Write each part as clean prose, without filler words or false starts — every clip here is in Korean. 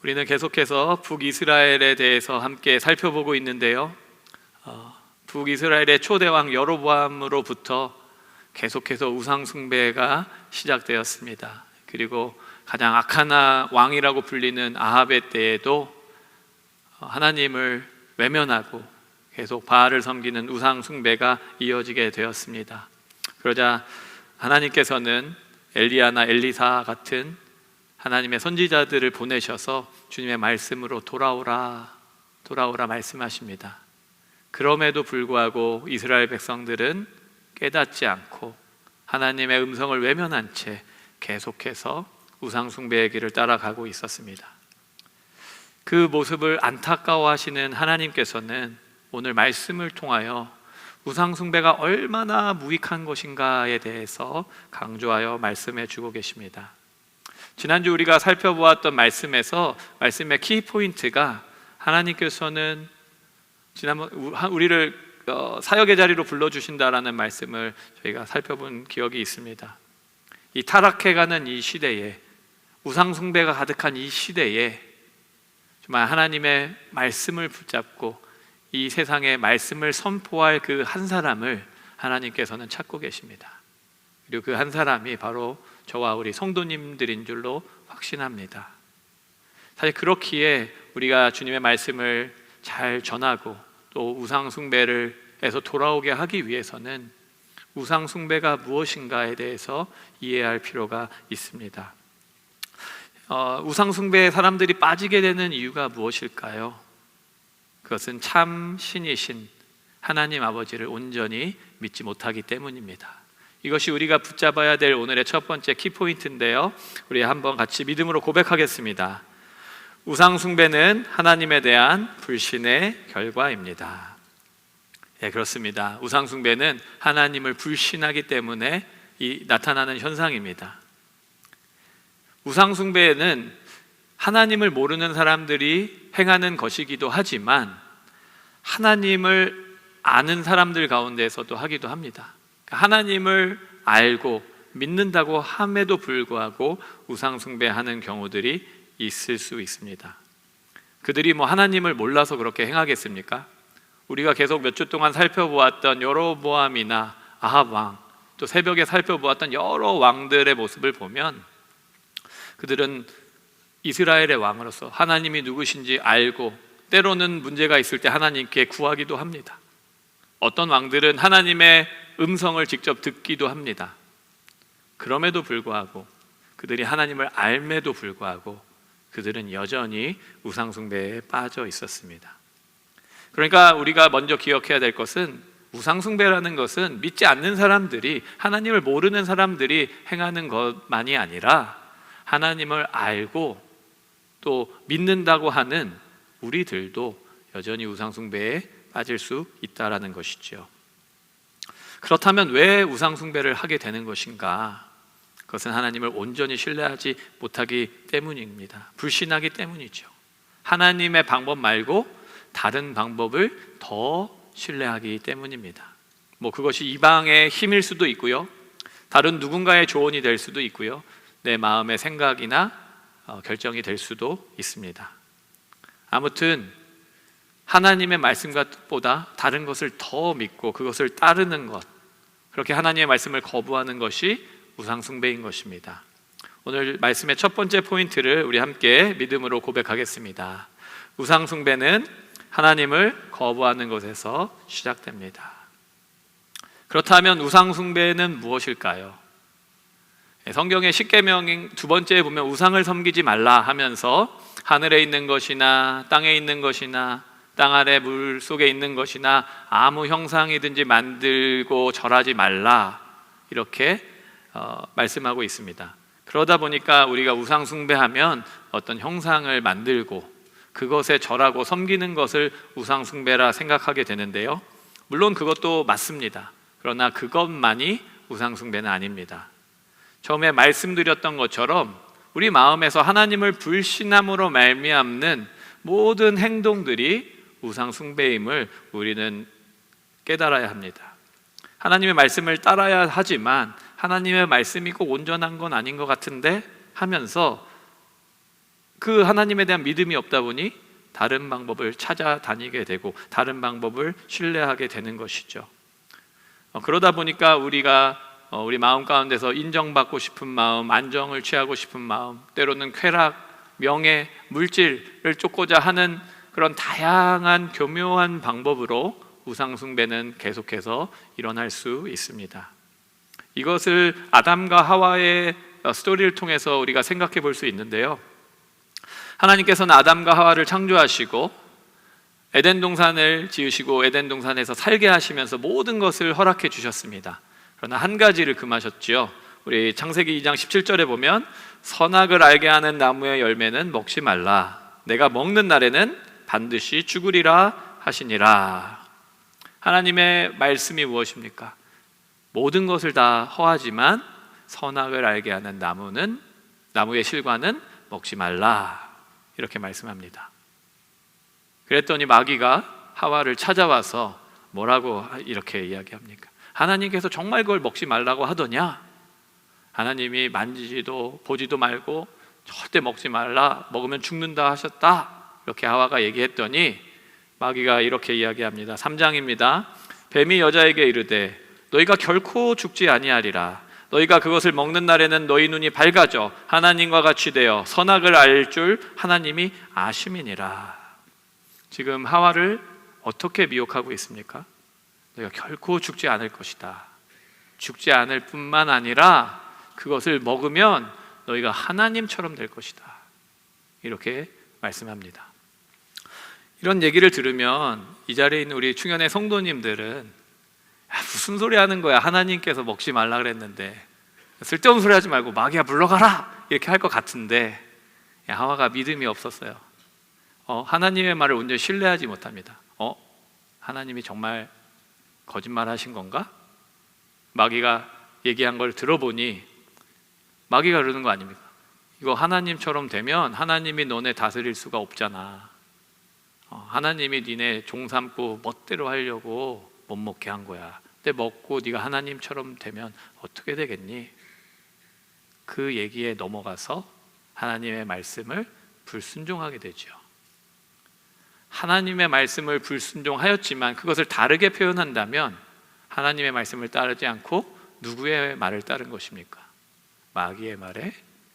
우리는 계속해서 북이스라엘에 대해서 함께 살펴보고 있는데요. 북이스라엘의 초대왕 여로보암으로부터 계속해서 우상숭배가 시작되었습니다. 그리고 가장 악한 왕이라고 불리는 아합의 때에도 하나님을 외면하고 계속 바알을 섬기는 우상숭배가 이어지게 되었습니다. 그러자 하나님께서는 엘리야나 엘리사 같은 하나님의 선지자들을 보내셔서 주님의 말씀으로 돌아오라 말씀하십니다. 그럼에도 불구하고 이스라엘 백성들은 깨닫지 않고 하나님의 음성을 외면한 채 계속해서 우상숭배의 길을 따라가고 있었습니다. 그 모습을 안타까워하시는 하나님께서는 오늘 말씀을 통하여 우상숭배가 얼마나 무익한 것인가에 대해서 강조하여 말씀해 주고 계십니다. 지난주 우리가 살펴보았던 말씀에서 말씀의 키포인트가 하나님께서는 지난번 우리를 사역의 자리로 불러주신다라는 말씀을 저희가 살펴본 기억이 있습니다. 이 타락해가는 이 시대에, 우상숭배가 가득한 이 시대에 정말 하나님의 말씀을 붙잡고 이 세상에 말씀을 선포할 그 한 사람을 하나님께서는 찾고 계십니다. 그리고 그 한 사람이 바로 저와 우리 성도님들인 줄로 확신합니다. 사실 그렇기에 우리가 주님의 말씀을 잘 전하고 또 우상숭배에서 돌아오게 하기 위해서는 우상숭배가 무엇인가에 대해서 이해할 필요가 있습니다. 우상숭배에 사람들이 빠지게 되는 이유가 무엇일까요? 그것은 참 신이신 하나님 아버지를 온전히 믿지 못하기 때문입니다. 이것이 우리가 붙잡아야 될 오늘의 첫 번째 키포인트인데요, 우리 한번 같이 믿음으로 고백하겠습니다. 우상숭배는 하나님에 대한 불신의 결과입니다. 예, 그렇습니다. 우상숭배는 하나님을 불신하기 때문에 나타나는 현상입니다. 우상숭배는 하나님을 모르는 사람들이 행하는 것이기도 하지만 하나님을 아는 사람들 가운데서도 하기도 합니다. 하나님을 알고 믿는다고 함에도 불구하고 우상숭배하는 경우들이 있을 수 있습니다. 그들이 하나님을 몰라서 그렇게 행하겠습니까? 우리가 계속 몇 주 동안 살펴보았던 여로보암이나 아합 왕, 또 새벽에 살펴보았던 여러 왕들의 모습을 보면 그들은 이스라엘의 왕으로서 하나님이 누구신지 알고 때로는 문제가 있을 때 하나님께 구하기도 합니다. 어떤 왕들은 하나님의 음성을 직접 듣기도 합니다. 그럼에도 불구하고 그들이 하나님을 알매도 불구하고 그들은 여전히 우상숭배에 빠져 있었습니다. 그러니까 우리가 먼저 기억해야 될 것은 우상숭배라는 것은 믿지 않는 사람들이, 하나님을 모르는 사람들이 행하는 것만이 아니라 하나님을 알고 또 믿는다고 하는 우리들도 여전히 우상숭배에 빠질 수 있다라는 것이죠. 그렇다면 왜 우상숭배를 하게 되는 것인가? 그것은 하나님을 온전히 신뢰하지 못하기 때문입니다. 불신하기 때문이죠. 하나님의 방법 말고 다른 방법을 더 신뢰하기 때문입니다. 그것이 이방의 힘일 수도 있고요, 다른 누군가의 조언이 될 수도 있고요, 내 마음의 생각이나 결정이 될 수도 있습니다. 아무튼 하나님의 말씀보다 다른 것을 더 믿고 그것을 따르는 것, 그렇게 하나님의 말씀을 거부하는 것이 우상숭배인 것입니다. 오늘 말씀의 첫 번째 포인트를 우리 함께 믿음으로 고백하겠습니다. 우상숭배는 하나님을 거부하는 것에서 시작됩니다. 그렇다면 우상숭배는 무엇일까요? 성경의 십계명 두 번째에 보면 우상을 섬기지 말라 하면서 하늘에 있는 것이나 땅에 있는 것이나 땅 아래 물 속에 있는 것이나 아무 형상이든지 만들고 절하지 말라, 이렇게 말씀하고 있습니다. 그러다 보니까 우리가 우상숭배하면 어떤 형상을 만들고 그것에 절하고 섬기는 것을 우상숭배라 생각하게 되는데요, 물론 그것도 맞습니다. 그러나 그것만이 우상숭배는 아닙니다. 처음에 말씀드렸던 것처럼 우리 마음에서 하나님을 불신함으로 말미암는 모든 행동들이 우상숭배임을 우리는 깨달아야 합니다. 하나님의 말씀을 따라야 하지만 하나님의 말씀이 꼭 온전한 건 아닌 것 같은데 하면서 그 하나님에 대한 믿음이 없다 보니 다른 방법을 찾아다니게 되고 다른 방법을 신뢰하게 되는 것이죠. 그러다 보니까 우리가 우리 마음 가운데서 인정받고 싶은 마음, 안정을 취하고 싶은 마음, 때로는 쾌락, 명예, 물질을 쫓고자 하는 그런 다양한 교묘한 방법으로 우상 숭배는 계속해서 일어날 수 있습니다. 이것을 아담과 하와의 스토리를 통해서 우리가 생각해 볼 수 있는데요. 하나님께서는 아담과 하와를 창조하시고 에덴 동산을 지으시고 에덴 동산에서 살게 하시면서 모든 것을 허락해 주셨습니다. 그러나 한 가지를 금하셨지요. 우리 창세기 2장 17절에 보면 선악을 알게 하는 나무의 열매는 먹지 말라. 내가 먹는 날에는 반드시 죽으리라 하시니라. 하나님의 말씀이 무엇입니까? 모든 것을 다 허하지만 선악을 알게 하는 나무의 실과는 먹지 말라. 이렇게 말씀합니다. 그랬더니 마귀가 하와를 찾아와서 뭐라고 이렇게 이야기합니까? 하나님께서 정말 그걸 먹지 말라고 하더냐? 하나님이 만지지도 보지도 말고 절대 먹지 말라, 먹으면 죽는다 하셨다. 이렇게 하와가 얘기했더니 마귀가 이렇게 이야기합니다. 3장입니다. 뱀이 여자에게 이르되 너희가 결코 죽지 아니하리라. 너희가 그것을 먹는 날에는 너희 눈이 밝아져 하나님과 같이 되어 선악을 알 줄 하나님이 아심이니라. 지금 하와를 어떻게 미혹하고 있습니까? 너희가 결코 죽지 않을 것이다. 죽지 않을 뿐만 아니라 그것을 먹으면 너희가 하나님처럼 될 것이다. 이렇게 말씀합니다. 이런 얘기를 들으면 이 자리에 있는 우리 충현의 성도님들은 무슨 소리 하는 거야? 하나님께서 먹지 말라 그랬는데 쓸데없는 소리 하지 말고 마귀야 물러가라! 이렇게 할 것 같은데 하와가 믿음이 없었어요. 하나님의 말을 온전히 신뢰하지 못합니다. 하나님이 정말 거짓말 하신 건가? 마귀가 얘기한 걸 들어보니 마귀가 그러는 거 아닙니까? 이거 하나님처럼 되면 하나님이 너네 다스릴 수가 없잖아. 하나님이 니네 종 삼고 멋대로 하려고 못 먹게 한 거야. 근데 먹고 네가 하나님처럼 되면 어떻게 되겠니? 그 얘기에 넘어가서 하나님의 말씀을 불순종하게 되죠. 하나님의 말씀을 불순종하였지만 그것을 다르게 표현한다면 하나님의 말씀을 따르지 않고 누구의 말을 따른 것입니까? 마귀의 말에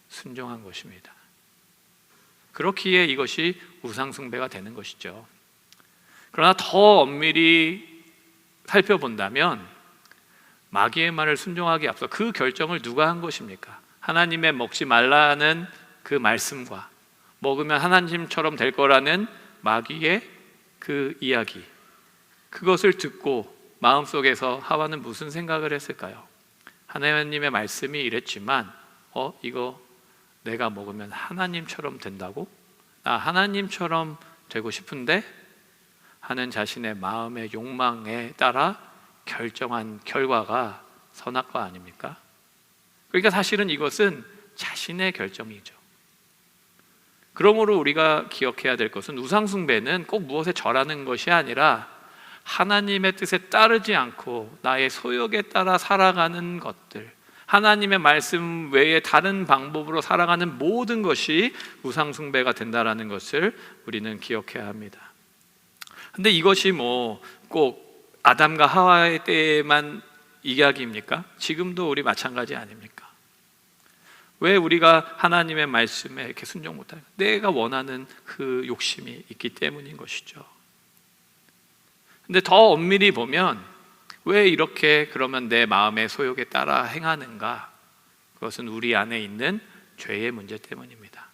순종한 것입니다. 그렇기에 이것이 우상숭배가 되는 것이죠. 그러나 더 엄밀히 살펴본다면 마귀의 말을 순종하기에 앞서 그 결정을 누가 한 것입니까? 하나님의 먹지 말라는 그 말씀과 먹으면 하나님처럼 될 거라는 마귀의 그 이야기, 그것을 듣고 마음속에서 하와는 무슨 생각을 했을까요? 하나님의 말씀이 이랬지만 이거 내가 먹으면 하나님처럼 된다고? 나 하나님처럼 되고 싶은데? 하는 자신의 마음의 욕망에 따라 결정한 결과가 선악과 아닙니까? 그러니까 사실은 이것은 자신의 결정이죠. 그러므로 우리가 기억해야 될 것은 우상숭배는 꼭 무엇에 절하는 것이 아니라 하나님의 뜻에 따르지 않고 나의 소욕에 따라 살아가는 것들, 하나님의 말씀 외에 다른 방법으로 살아가는 모든 것이 우상숭배가 된다는 것을 우리는 기억해야 합니다. 근데 이것이 꼭 아담과 하와의 때에만 이야기입니까? 지금도 우리 마찬가지 아닙니까? 왜 우리가 하나님의 말씀에 이렇게 순종 못할까? 내가 원하는 그 욕심이 있기 때문인 것이죠. 근데 더 엄밀히 보면 왜 이렇게 그러면 내 마음의 소욕에 따라 행하는가? 그것은 우리 안에 있는 죄의 문제 때문입니다.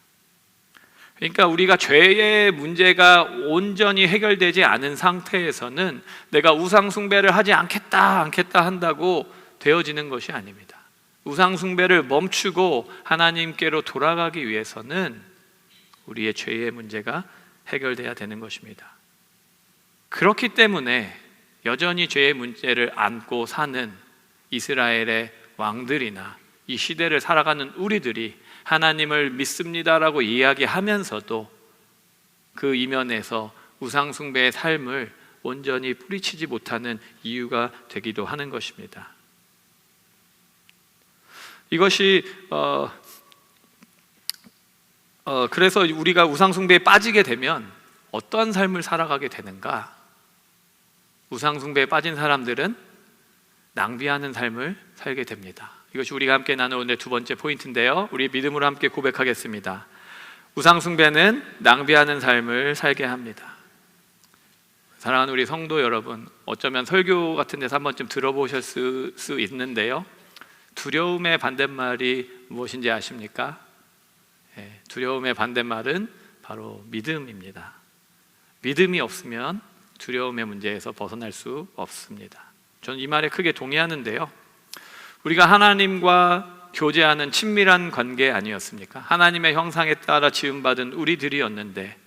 그러니까 우리가 죄의 문제가 온전히 해결되지 않은 상태에서는 내가 우상숭배를 하지 않겠다 한다고 되어지는 것이 아닙니다. 우상숭배를 멈추고 하나님께로 돌아가기 위해서는 우리의 죄의 문제가 해결돼야 되는 것입니다. 그렇기 때문에 여전히 죄의 문제를 안고 사는 이스라엘의 왕들이나 이 시대를 살아가는 우리들이 하나님을 믿습니다라고 이야기하면서도 그 이면에서 우상숭배의 삶을 온전히 뿌리치지 못하는 이유가 되기도 하는 것입니다. 이것이 그래서 우리가 우상숭배에 빠지게 되면 어떠한 삶을 살아가게 되는가? 우상숭배에 빠진 사람들은 낭비하는 삶을 살게 됩니다. 이것이 우리가 함께 나눌 오늘 두 번째 포인트인데요, 우리 믿음으로 함께 고백하겠습니다. 우상숭배는 낭비하는 삶을 살게 합니다. 사랑하는 우리 성도 여러분, 어쩌면 설교 같은 데서 한 번쯤 들어보셨을 수 있는데요, 두려움의 반대말이 무엇인지 아십니까? 두려움의 반대말은 바로 믿음입니다. 믿음이 없으면 두려움의 문제에서 벗어날 수 없습니다. 저는 이 말에 크게 동의하는데요, 우리가 하나님과 교제하는 친밀한 관계 아니었습니까? 하나님의 형상에 따라 지음받은 우리들이었는데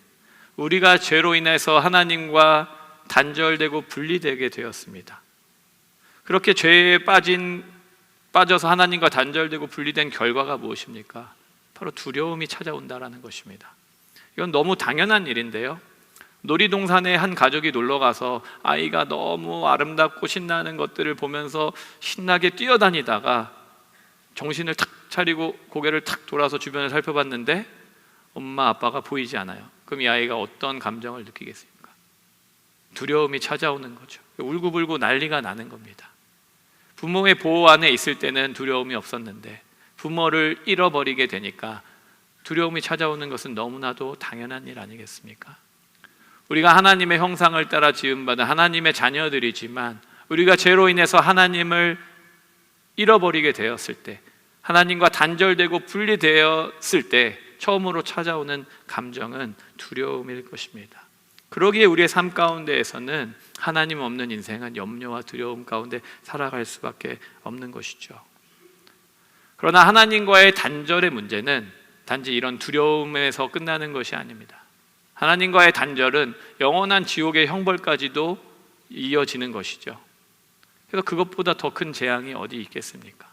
우리가 죄로 인해서 하나님과 단절되고 분리되게 되었습니다. 그렇게 죄에 빠져서 하나님과 단절되고 분리된 결과가 무엇입니까? 바로 두려움이 찾아온다라는 것입니다. 이건 너무 당연한 일인데요, 놀이동산에 한 가족이 놀러가서 아이가 너무 아름답고 신나는 것들을 보면서 신나게 뛰어다니다가 정신을 탁 차리고 고개를 탁 돌아서 주변을 살펴봤는데 엄마 아빠가 보이지 않아요. 그럼 이 아이가 어떤 감정을 느끼겠습니까? 두려움이 찾아오는 거죠. 울고불고 난리가 나는 겁니다. 부모의 보호 안에 있을 때는 두려움이 없었는데 부모를 잃어버리게 되니까 두려움이 찾아오는 것은 너무나도 당연한 일 아니겠습니까? 우리가 하나님의 형상을 따라 지음받은 하나님의 자녀들이지만 우리가 죄로 인해서 하나님을 잃어버리게 되었을 때, 하나님과 단절되고 분리되었을 때 처음으로 찾아오는 감정은 두려움일 것입니다. 그러기에 우리의 삶 가운데에서는 하나님 없는 인생은 염려와 두려움 가운데 살아갈 수밖에 없는 것이죠. 그러나 하나님과의 단절의 문제는 단지 이런 두려움에서 끝나는 것이 아닙니다. 하나님과의 단절은 영원한 지옥의 형벌까지도 이어지는 것이죠. 그래서 그것보다 더 큰 재앙이 어디 있겠습니까?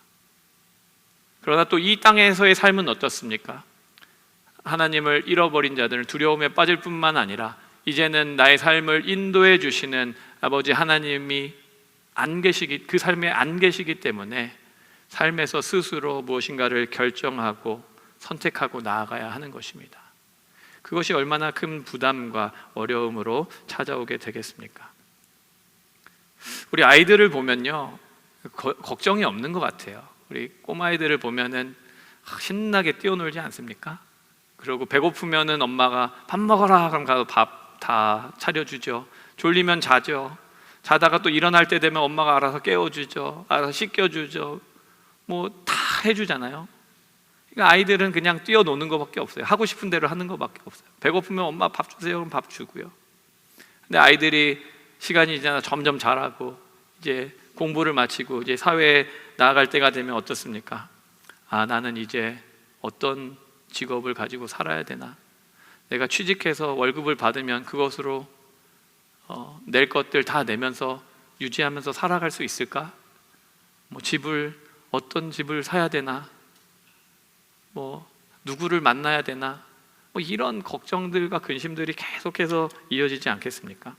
그러나 또 이 땅에서의 삶은 어떻습니까? 하나님을 잃어버린 자들은 두려움에 빠질 뿐만 아니라 이제는 나의 삶을 인도해 주시는 아버지 하나님이 그 삶에 안 계시기 때문에 삶에서 스스로 무엇인가를 결정하고 선택하고 나아가야 하는 것입니다. 그것이 얼마나 큰 부담과 어려움으로 찾아오게 되겠습니까? 우리 아이들을 보면요, 걱정이 없는 것 같아요. 우리 꼬마아이들을 보면은 신나게 뛰어놀지 않습니까? 그리고 배고프면은 엄마가 밥 먹어라 그럼 가서 밥 다 차려주죠. 졸리면 자죠. 자다가 또 일어날 때 되면 엄마가 알아서 깨워주죠. 알아서 씻겨주죠. 뭐 다 해주잖아요. 그러니까 아이들은 그냥 뛰어노는 것밖에 없어요. 하고 싶은 대로 하는 것밖에 없어요. 배고프면 엄마 밥 주세요 그럼 밥 주고요. 근데 아이들이 시간이 지나 점점 자라고 이제 공부를 마치고 이제 사회에 나아갈 때가 되면 어떻습니까? 아, 나는 이제 어떤 직업을 가지고 살아야 되나? 내가 취직해서 월급을 받으면 그것으로 낼 것들 다 내면서 유지하면서 살아갈 수 있을까? 뭐 어떤 집을 사야 되나? 뭐 누구를 만나야 되나? 뭐 이런 걱정들과 근심들이 계속해서 이어지지 않겠습니까?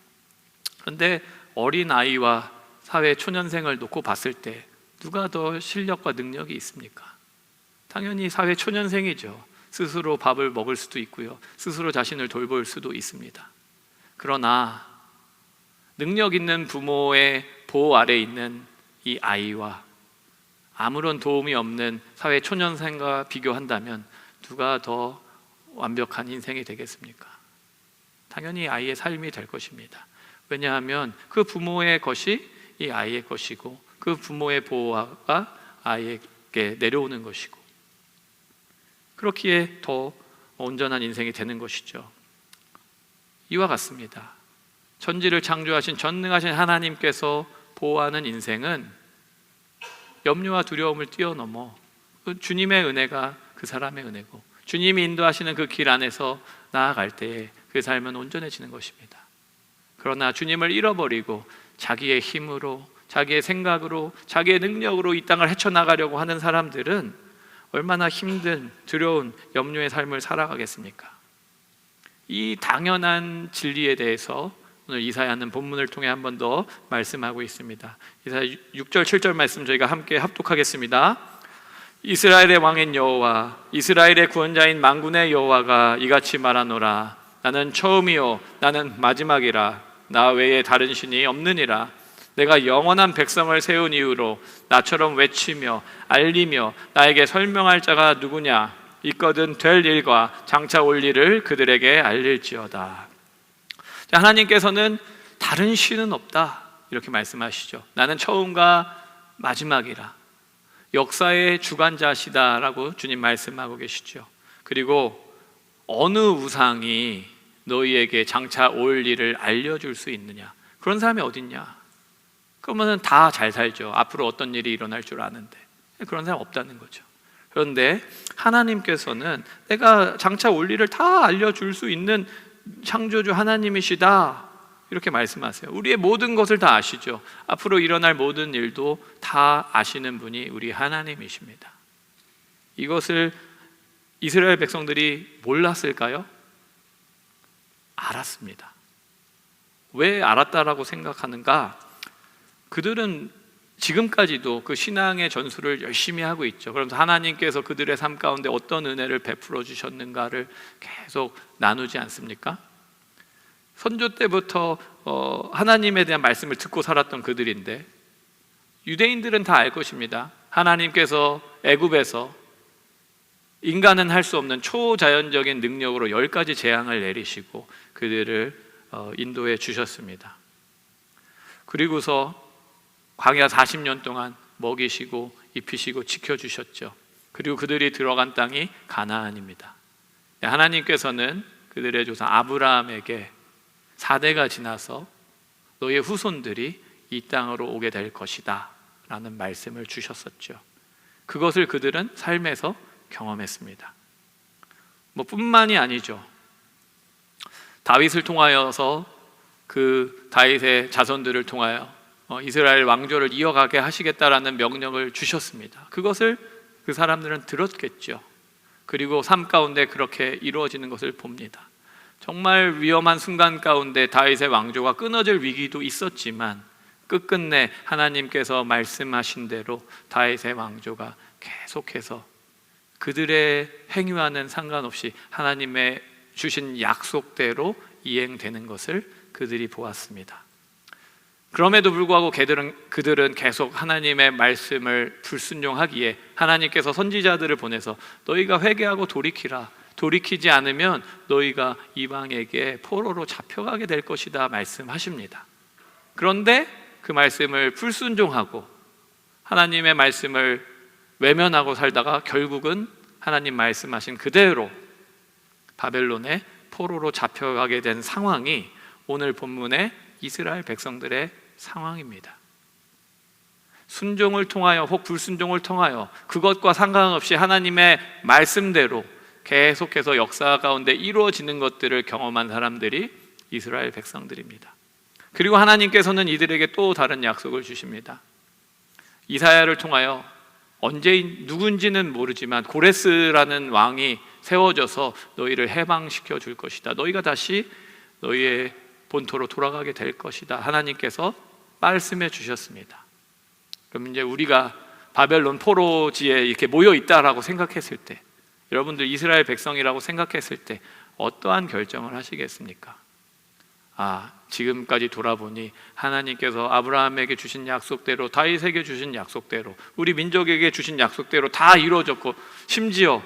그런데 어린 아이와 사회 초년생을 놓고 봤을 때 누가 더 실력과 능력이 있습니까? 당연히 사회 초년생이죠. 스스로 밥을 먹을 수도 있고요, 스스로 자신을 돌볼 수도 있습니다. 그러나 능력 있는 부모의 보호 아래 있는 이 아이와 아무런 도움이 없는 사회 초년생과 비교한다면 누가 더 완벽한 인생이 되겠습니까? 당연히 아이의 삶이 될 것입니다. 왜냐하면 그 부모의 것이 이 아이의 것이고 그 부모의 보호가 아이에게 내려오는 것이고, 그렇기에 더 온전한 인생이 되는 것이죠. 이와 같습니다. 천지를 창조하신 전능하신 하나님께서 보호하는 인생은 염려와 두려움을 뛰어넘어 주님의 은혜가 그 사람의 은혜고 주님이 인도하시는 그 길 안에서 나아갈 때에 그 삶은 온전해지는 것입니다. 그러나 주님을 잃어버리고 자기의 힘으로, 자기의 생각으로, 자기의 능력으로 이 땅을 헤쳐나가려고 하는 사람들은 얼마나 힘든 두려운 염려의 삶을 살아가겠습니까? 이 당연한 진리에 대해서 오늘 이사야는 본문을 통해 한 번 더 말씀하고 있습니다. 이사야 6절 7절 말씀 저희가 함께 합독하겠습니다. 이스라엘의 왕인 여호와, 이스라엘의 구원자인 만군의 여호와가 이같이 말하노라. 나는 처음이요 나는 마지막이라. 나 외에 다른 신이 없느니라. 내가 영원한 백성을 세운 이후로 나처럼 외치며 알리며 나에게 설명할 자가 누구냐. 있거든 될 일과 장차 올 일을 그들에게 알릴지어다. 하나님께서는 다른 신은 없다 이렇게 말씀하시죠. 나는 처음과 마지막이라. 역사의 주관자시다라고 주님 말씀하고 계시죠. 그리고 어느 우상이 너희에게 장차 올 일을 알려줄 수 있느냐. 그런 사람이 어딨냐. 그러면 다 잘 살죠. 앞으로 어떤 일이 일어날 줄 아는데. 그런 사람 없다는 거죠. 그런데 하나님께서는 내가 장차 올 일을 다 알려줄 수 있는 창조주 하나님이시다 이렇게 말씀하세요. 우리의 모든 것을 다 아시죠. 앞으로 일어날 모든 일도 다 아시는 분이 우리 하나님이십니다. 이것을 이스라엘 백성들이 몰랐을까요? 알았습니다. 왜 알았다라고 생각하는가? 그들은 지금까지도 그 신앙의 전수를 열심히 하고 있죠. 그러면서 하나님께서 그들의 삶 가운데 어떤 은혜를 베풀어 주셨는가를 계속 나누지 않습니까? 선조 때부터 하나님에 대한 말씀을 듣고 살았던 그들인데, 유대인들은 다 알 것입니다. 하나님께서 애굽에서 인간은 할 수 없는 초자연적인 능력으로 10가지 재앙을 내리시고 그들을 인도해 주셨습니다. 그리고서 광야 40년 동안 먹이시고 입히시고 지켜주셨죠. 그리고 그들이 들어간 땅이 가나안입니다. 하나님께서는 그들의 조상 아브라함에게 4대가 지나서 너의 후손들이 이 땅으로 오게 될 것이다 라는 말씀을 주셨었죠. 그것을 그들은 삶에서 경험했습니다. 뿐만이 아니죠. 다윗을 통하여서 그 다윗의 자손들을 통하여 이스라엘 왕조를 이어가게 하시겠다라는 명령을 주셨습니다. 그것을 그 사람들은 들었겠죠. 그리고 삶 가운데 그렇게 이루어지는 것을 봅니다. 정말 위험한 순간 가운데 다윗의 왕조가 끊어질 위기도 있었지만 끝끝내 하나님께서 말씀하신 대로 다윗의 왕조가 계속해서 그들의 행위와는 상관없이 하나님의 주신 약속대로 이행되는 것을 그들이 보았습니다. 그럼에도 불구하고 그들은 계속 하나님의 말씀을 불순종하기에 하나님께서 선지자들을 보내서 너희가 회개하고 돌이키라. 돌이키지 않으면 너희가 이방에게 포로로 잡혀가게 될 것이다 말씀하십니다. 그런데 그 말씀을 불순종하고 하나님의 말씀을 외면하고 살다가 결국은 하나님 말씀하신 그대로 바벨론의 포로로 잡혀가게 된 상황이 오늘 본문의 이스라엘 백성들의 상황입니다. 순종을 통하여 혹 불순종을 통하여 그것과 상관없이 하나님의 말씀대로 계속해서 역사 가운데 이루어지는 것들을 경험한 사람들이 이스라엘 백성들입니다. 그리고 하나님께서는 이들에게 또 다른 약속을 주십니다. 이사야를 통하여 언제 누군지는 모르지만 고레스라는 왕이 세워져서 너희를 해방시켜 줄 것이다. 너희가 다시 너희의 본토로 돌아가게 될 것이다. 하나님께서 말씀해 주셨습니다. 그럼 이제 우리가 바벨론 포로지에 이렇게 모여 있다라고 생각했을 때, 여러분들 이스라엘 백성이라고 생각했을 때 어떠한 결정을 하시겠습니까? 지금까지 돌아보니 하나님께서 아브라함에게 주신 약속대로, 다윗에게 주신 약속대로, 우리 민족에게 주신 약속대로 다 이루어졌고 심지어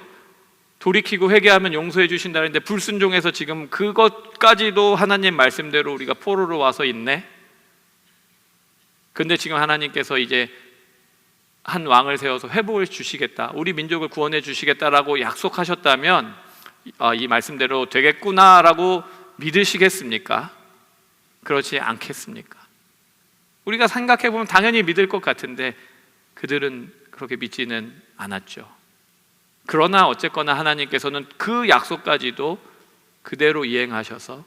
돌이키고 회개하면 용서해 주신다는데 불순종해서 지금 그것까지도 하나님 말씀대로 우리가 포로로 와서 있네. 근데 지금 하나님께서 이제 한 왕을 세워서 회복을 주시겠다, 우리 민족을 구원해 주시겠다라고 약속하셨다면 이 말씀대로 되겠구나라고 믿으시겠습니까? 그렇지 않겠습니까? 우리가 생각해 보면 당연히 믿을 것 같은데 그들은 그렇게 믿지는 않았죠. 그러나 어쨌거나 하나님께서는 그 약속까지도 그대로 이행하셔서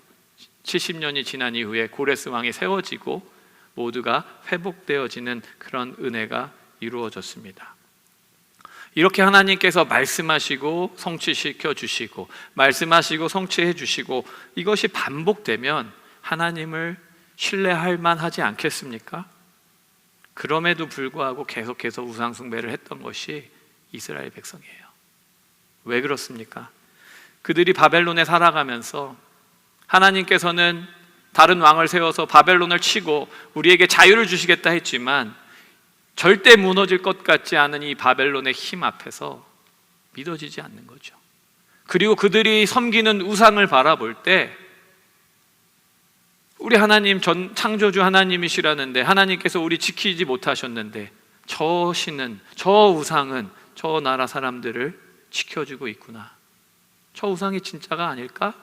70년이 지난 이후에 고레스 왕이 세워지고 모두가 회복되어지는 그런 은혜가 이루어졌습니다. 이렇게 하나님께서 말씀하시고 성취시켜 주시고 말씀하시고 성취해 주시고 이것이 반복되면 하나님을 신뢰할 만하지 않겠습니까? 그럼에도 불구하고 계속해서 우상 숭배를 했던 것이 이스라엘 백성이에요. 왜 그렇습니까? 그들이 바벨론에 살아가면서 하나님께서는 다른 왕을 세워서 바벨론을 치고 우리에게 자유를 주시겠다 했지만 절대 무너질 것 같지 않은 이 바벨론의 힘 앞에서 믿어지지 않는 거죠. 그리고 그들이 섬기는 우상을 바라볼 때 우리 하나님 전 창조주 하나님이시라는데 하나님께서 우리 지키지 못하셨는데 저 신은, 저 우상은 저 나라 사람들을 지켜주고 있구나, 저 우상이 진짜가 아닐까?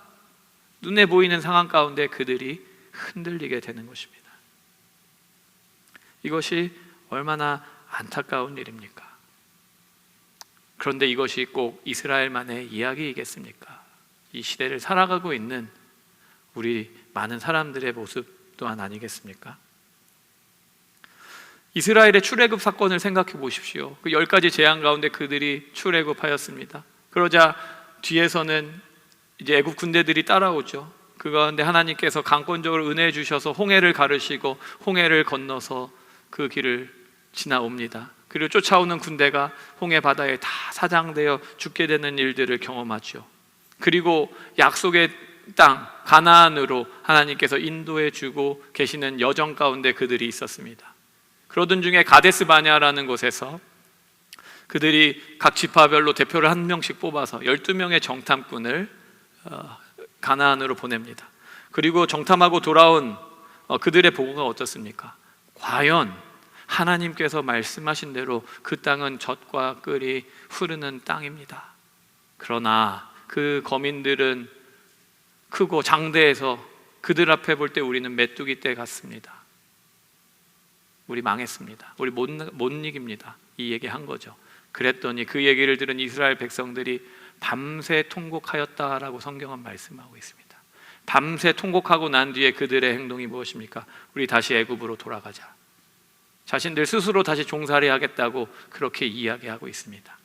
눈에 보이는 상황 가운데 그들이 흔들리게 되는 것입니다. 이것이 얼마나 안타까운 일입니까? 그런데 이것이 꼭 이스라엘만의 이야기이겠습니까? 이 시대를 살아가고 있는 우리 많은 사람들의 모습 또한 아니겠습니까? 이스라엘의 출애굽 사건을 생각해 보십시오. 그 10가지 재앙 가운데 그들이 출애굽하였습니다. 그러자 뒤에서는 이제 애굽 군대들이 따라오죠. 그 가운데 하나님께서 강권적으로 은혜 주셔서 홍해를 가르시고 홍해를 건너서 그 길을 지나옵니다. 그리고 쫓아오는 군대가 홍해 바다에 다 사장되어 죽게 되는 일들을 경험하죠. 그리고 약속의 땅 가나안으로 하나님께서 인도해 주고 계시는 여정 가운데 그들이 있었습니다. 그러던 중에 가데스 바네아라는 곳에서 그들이 각 지파별로 대표를 한 명씩 뽑아서 12명의 정탐꾼을 가나안으로 보냅니다. 그리고 정탐하고 돌아온 그들의 보고가 어떻습니까? 과연 하나님께서 말씀하신 대로 그 땅은 젖과 꿀이 흐르는 땅입니다. 그러나 그 거민들은 크고 장대해서 그들 앞에 볼 때 우리는 메뚜기 떼 같습니다. 우리 망했습니다. 우리 못 이깁니다. 이 얘기한 거죠. 그랬더니 그 얘기를 들은 이스라엘 백성들이 밤새 통곡하였다라고 성경은 말씀하고 있습니다. 밤새 통곡하고 난 뒤에 그들의 행동이 무엇입니까? 우리 다시 애굽으로 돌아가자. 자신들 스스로 다시 종살이하겠다고 그렇게 이야기하고 있습니다.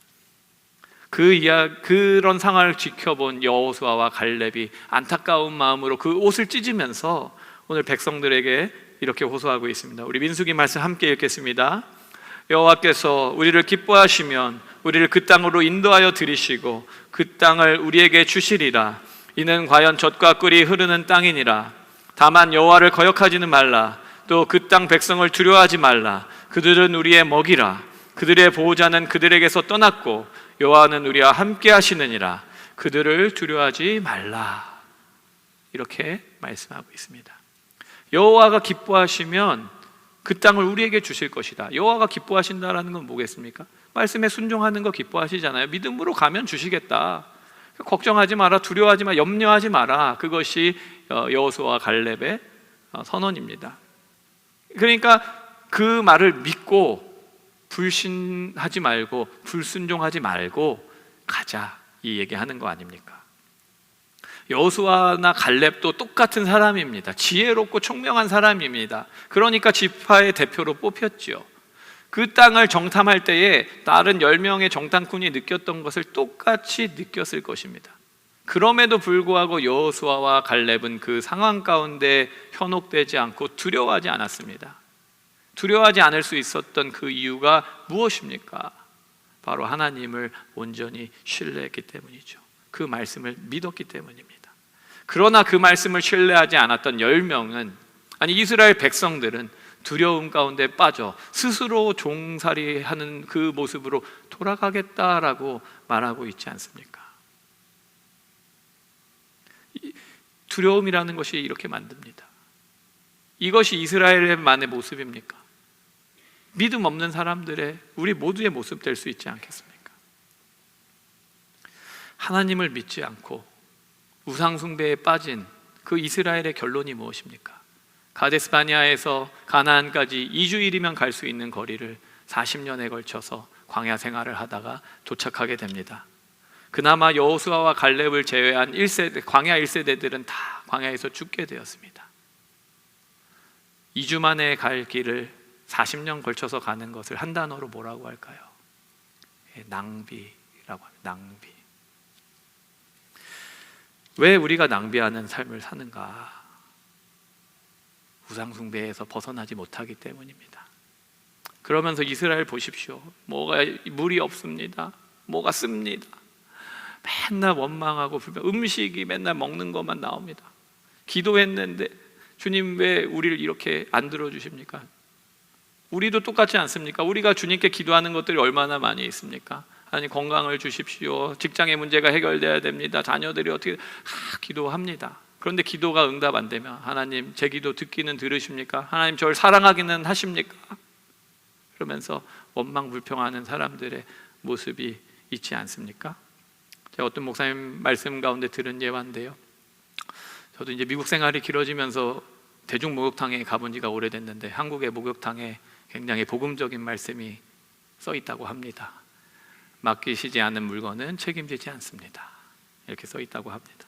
그런 상황을 지켜본 여호수아와 갈렙이 안타까운 마음으로 그 옷을 찢으면서 오늘 백성들에게 이렇게 호소하고 있습니다. 우리 민수기 말씀 함께 읽겠습니다. 여호와께서 우리를 기뻐하시면 우리를 그 땅으로 인도하여 들이시고 그 땅을 우리에게 주시리라. 이는 과연 젖과 꿀이 흐르는 땅이니라. 다만 여호와를 거역하지는 말라. 또 그 땅 백성을 두려워하지 말라. 그들은 우리의 먹이라. 그들의 보호자는 그들에게서 떠났고 여호와는 우리와 함께 하시느니라. 그들을 두려워하지 말라. 이렇게 말씀하고 있습니다. 여호와가 기뻐하시면 그 땅을 우리에게 주실 것이다. 여호와가 기뻐하신다라는 건 뭐겠습니까? 말씀에 순종하는 거 기뻐하시잖아요. 믿음으로 가면 주시겠다. 걱정하지 마라, 두려워하지 마, 염려하지 마라. 그것이 여호수아와 갈렙의 선언입니다. 그러니까 그 말을 믿고 불신하지 말고 불순종하지 말고 가자, 이 얘기하는 거 아닙니까? 여호수아나 갈렙도 똑같은 사람입니다. 지혜롭고 총명한 사람입니다. 그러니까 지파의 대표로 뽑혔죠. 그 땅을 정탐할 때에 다른 10명의 정탐꾼이 느꼈던 것을 똑같이 느꼈을 것입니다. 그럼에도 불구하고 여호수아와 갈렙은 그 상황 가운데 현혹되지 않고 두려워하지 않았습니다. 두려워하지 않을 수 있었던 그 이유가 무엇입니까? 바로 하나님을 온전히 신뢰했기 때문이죠. 그 말씀을 믿었기 때문입니다. 그러나 그 말씀을 신뢰하지 않았던 10명은, 아니 이스라엘 백성들은 두려움 가운데 빠져 스스로 종살이하는 그 모습으로 돌아가겠다라고 말하고 있지 않습니까? 두려움이라는 것이 이렇게 만듭니다. 이것이 이스라엘만의 모습입니까? 믿음 없는 사람들의, 우리 모두의 모습 될 수 있지 않겠습니까? 하나님을 믿지 않고 우상 숭배에 빠진 그 이스라엘의 결론이 무엇입니까? 가데스 바네아에서 가나안까지 2주일이면 갈 수 있는 거리를 40년에 걸쳐서 광야 생활을 하다가 도착하게 됩니다. 그나마 여호수아와 갈렙을 제외한 1세대, 광야 1세대들은 다 광야에서 죽게 되었습니다. 2주 만에 갈 길을 40년 걸쳐서 가는 것을 한 단어로 뭐라고 할까요? 낭비라고 합니다. 낭비. 왜 우리가 낭비하는 삶을 사는가? 우상 숭배에서 벗어나지 못하기 때문입니다. 그러면서 이스라엘 보십시오. 뭐가 물이 없습니다. 뭐가 씁니다. 맨날 원망하고 불평, 음식이 맨날 먹는 것만 나옵니다. 기도했는데 주님 왜 우리를 이렇게 안 들어주십니까? 우리도 똑같지 않습니까? 우리가 주님께 기도하는 것들이 얼마나 많이 있습니까? 하나님 건강을 주십시오. 직장의 문제가 해결돼야 됩니다. 자녀들이 어떻게 기도합니다. 그런데 기도가 응답 안 되면 하나님 제 기도 듣기는 들으십니까? 하나님 저를 사랑하기는 하십니까? 그러면서 원망 불평하는 사람들의 모습이 있지 않습니까? 제가 어떤 목사님 말씀 가운데 들은 예화인데요, 저도 이제 미국 생활이 길어지면서 대중 목욕탕에 가본 지가 오래됐는데 한국의 목욕탕에 굉장히 복음적인 말씀이 써 있다고 합니다. 맡기시지 않은 물건은 책임지지 않습니다. 이렇게 써 있다고 합니다.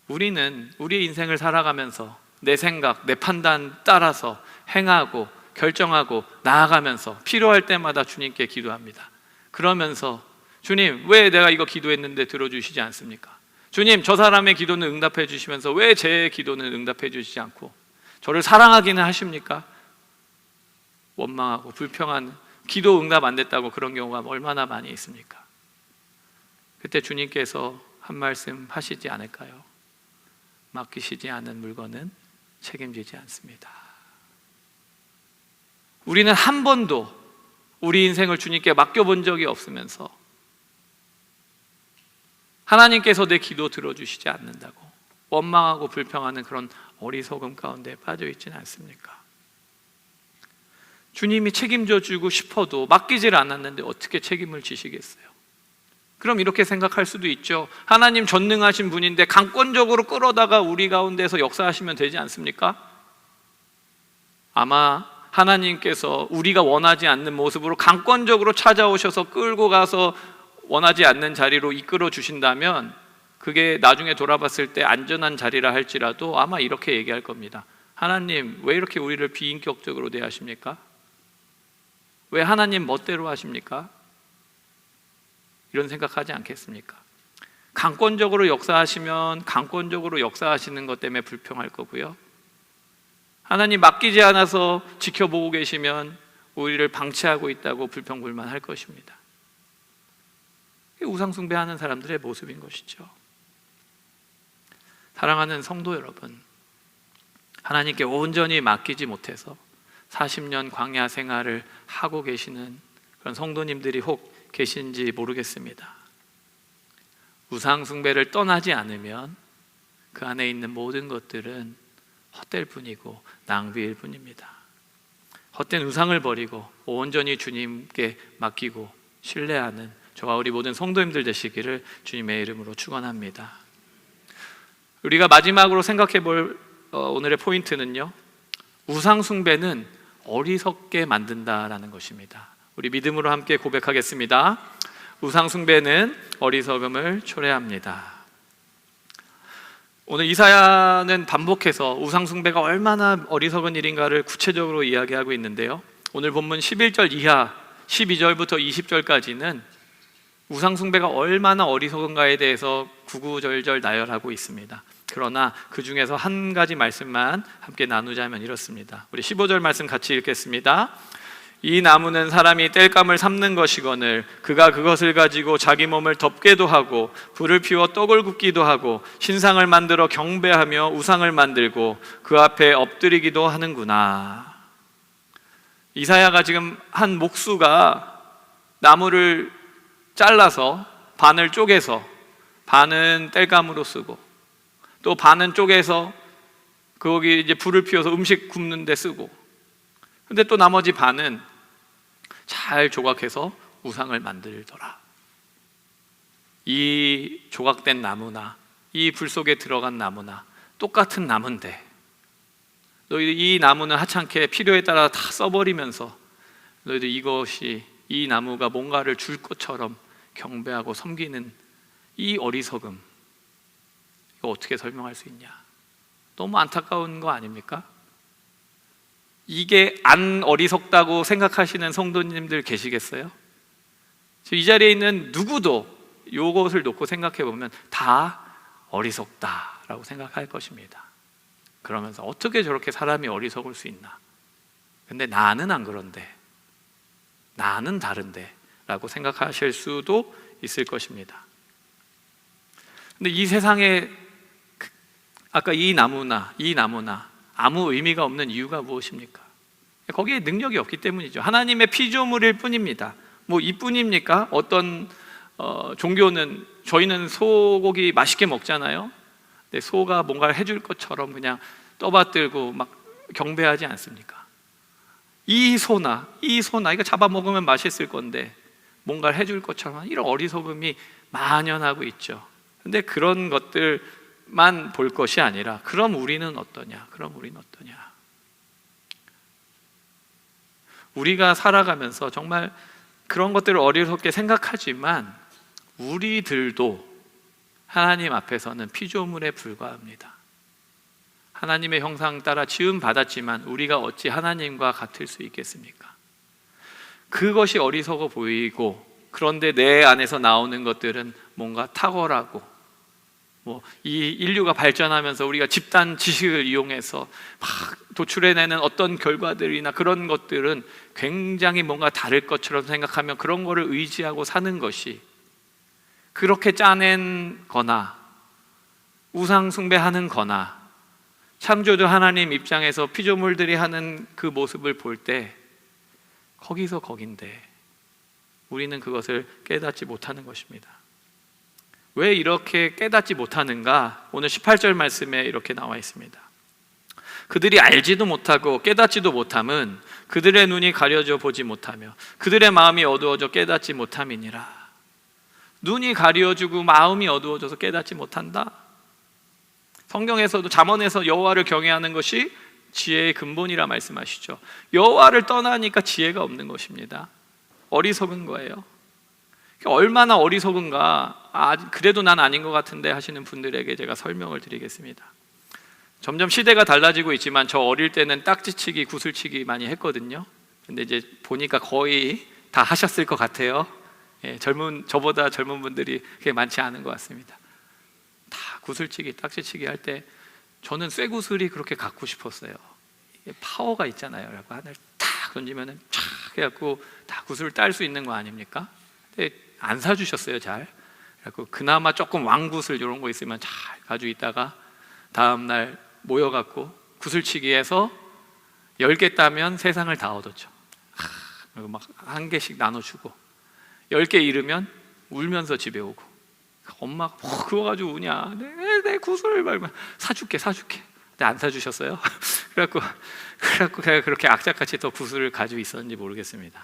우리는 우리 인생을 살아가면서 내 생각, 내 판단 따라서 행하고 결정하고 나아가면서 필요할 때마다 주님께 기도합니다. 그러면서 주님 왜 내가 이거 기도했는데 들어주시지 않습니까? 주님 저 사람의 기도는 응답해 주시면서 왜 제 기도는 응답해 주시지 않고 저를 사랑하기는 하십니까? 원망하고 불평하는, 기도 응답 안 됐다고 그런 경우가 얼마나 많이 있습니까? 그때 주님께서 한 말씀 하시지 않을까요? 맡기시지 않은 물건은 책임지지 않습니다. 우리는 한 번도 우리 인생을 주님께 맡겨본 적이 없으면서 하나님께서 내 기도 들어주시지 않는다고 원망하고 불평하는 그런 어리석음 가운데 빠져 있지는 않습니까? 주님이 책임져 주고 싶어도 맡기질 않았는데 어떻게 책임을 지시겠어요? 그럼 이렇게 생각할 수도 있죠. 하나님 전능하신 분인데 강권적으로 끌어다가 우리 가운데서 역사하시면 되지 않습니까? 아마 하나님께서 우리가 원하지 않는 모습으로 강권적으로 찾아오셔서 끌고 가서 원하지 않는 자리로 이끌어 주신다면 그게 나중에 돌아봤을 때 안전한 자리라 할지라도 아마 이렇게 얘기할 겁니다. 하나님 왜 이렇게 우리를 비인격적으로 대하십니까? 왜 하나님 멋대로 하십니까? 이런 생각하지 않겠습니까? 강권적으로 역사하시면 강권적으로 역사하시는 것 때문에 불평할 거고요, 하나님 맡기지 않아서 지켜보고 계시면 우리를 방치하고 있다고 불평불만할 것입니다. 우상숭배하는 사람들의 모습인 것이죠. 사랑하는 성도 여러분, 하나님께 온전히 맡기지 못해서 40년 광야 생활을 하고 계시는 그런 성도님들이 혹 계신지 모르겠습니다. 우상숭배를 떠나지 않으면 그 안에 있는 모든 것들은 헛될 뿐이고 낭비일 뿐입니다. 헛된 우상을 버리고 온전히 주님께 맡기고 신뢰하는 저와 우리 모든 성도님들 되시기를 주님의 이름으로 축원합니다. 우리가 마지막으로 생각해 볼 오늘의 포인트는요, 우상숭배는 어리석게 만든다라는 것입니다. 우리 믿음으로 함께 고백하겠습니다. 우상숭배는 어리석음을 초래합니다. 오늘 이사야는 반복해서 우상숭배가 얼마나 어리석은 일인가를 구체적으로 이야기하고 있는데요, 오늘 본문 11절 이하 12절부터 20절까지는 우상숭배가 얼마나 어리석은가에 대해서 구구절절 나열하고 있습니다. 그러나 그 중에서 한 가지 말씀만 함께 나누자면 이렇습니다. 우리 15절 말씀 같이 읽겠습니다. 이 나무는 사람이 땔감을 삶는 것이거늘 그가 그것을 가지고 자기 몸을 덮게도 하고 불을 피워 떡을 굽기도 하고 신상을 만들어 경배하며 우상을 만들고 그 앞에 엎드리기도 하는구나. 이사야가 지금 한 목수가 나무를 잘라서 반을 쪼개서 반은 땔감으로 쓰고 또 반은 쪼개서 거기 이제 불을 피워서 음식 굽는 데 쓰고, 근데 또 나머지 반은 잘 조각해서 우상을 만들더라. 이 조각된 나무나 이 불 속에 들어간 나무나 똑같은 나무인데 너희들 이 나무는 하찮게 필요에 따라 다 써버리면서 너희들 이것이 이 나무가 뭔가를 줄 것처럼 경배하고 섬기는 이 어리석음, 이거 어떻게 설명할 수 있냐? 너무 안타까운 거 아닙니까? 이게 안 어리석다고 생각하시는 성도님들 계시겠어요? 이 자리에 있는 누구도 이것을 놓고 생각해 보면 다 어리석다라고 생각할 것입니다. 그러면서 어떻게 저렇게 사람이 어리석을 수 있나? 근데 나는 안 그런데 나는 다른데 라고 생각하실 수도 있을 것입니다. 근데 이 세상에 아까 이 나무나 아무 의미가 없는 이유가 무엇입니까? 거기에 능력이 없기 때문이죠. 하나님의 피조물일 뿐입니다. 뭐 이뿐입니까? 어떤 종교는 저희는 소고기 맛있게 먹잖아요. 근데 소가 뭔가를 해줄 것처럼 그냥 떠받들고 막 경배하지 않습니까? 이 소나 이거 잡아먹으면 맛있을 건데 뭔가를 해줄 것처럼 이런 어리석음이 만연하고 있죠. 근데 그런 것들만 볼 것이 아니라 그럼 우리는 어떠냐? 우리가 살아가면서 정말 그런 것들을 어리석게 생각하지만 우리들도 하나님 앞에서는 피조물에 불과합니다. 하나님의 형상 따라 지음 받았지만 우리가 어찌 하나님과 같을 수 있겠습니까? 그것이 어리석어 보이고, 그런데 내 안에서 나오는 것들은 뭔가 탁월하고, 이 인류가 발전하면서 우리가 집단 지식을 이용해서 막 도출해내는 어떤 결과들이나 그런 것들은 굉장히 뭔가 다를 것처럼 생각하며 그런 거를 의지하고 사는 것이, 그렇게 짜낸 거나 우상 숭배하는 거나 창조주 하나님 입장에서 피조물들이 하는 그 모습을 볼 때 거기서 거긴데 우리는 그것을 깨닫지 못하는 것입니다. 왜 이렇게 깨닫지 못하는가? 오늘 18절 말씀에 이렇게 나와 있습니다. 그들이 알지도 못하고 깨닫지도 못함은 그들의 눈이 가려져 보지 못하며 그들의 마음이 어두워져 깨닫지 못함이니라. 눈이 가려지고 마음이 어두워져서 깨닫지 못한다. 성경에서도 잠언에서 여호와를 경외하는 것이 지혜의 근본이라 말씀하시죠. 여호와를 떠나니까 지혜가 없는 것입니다. 어리석은 거예요. 얼마나 어리석은가, 그래도 난 아닌 것 같은데 하시는 분들에게 제가 설명을 드리겠습니다. 점점 시대가 달라지고 있지만 저 어릴 때는 딱지치기, 구슬치기 많이 했거든요. 근데 이제 보니까 거의 다 하셨을 것 같아요. 저보다 젊은 분들이 그게 많지 않은 것 같습니다. 다 구슬치기, 딱지치기 할 때 저는 쇠구슬이 그렇게 갖고 싶었어요. 이게 파워가 있잖아요. 그래서 하나를 탁 던지면은 촥 해갖고 다 구슬을 딸 수 있는 거 아닙니까? 근데 안 사주셨어요, 잘. 그래갖고 그나마 조금 왕구슬 이런 거 있으면 잘 가지고 있다가 다음날 모여갖고 구슬치기해서 10개 따면 세상을 다 얻었죠. 그리고 막 한 개씩 나눠주고 10개 잃으면 울면서 집에 오고, 엄마가 그거 가지고 우냐, 내 구슬을 말면 사줄게. 근데 안 사주셨어요. 그래갖고 제가 그렇게 악착같이 또 구슬을 가지고 있었는지 모르겠습니다.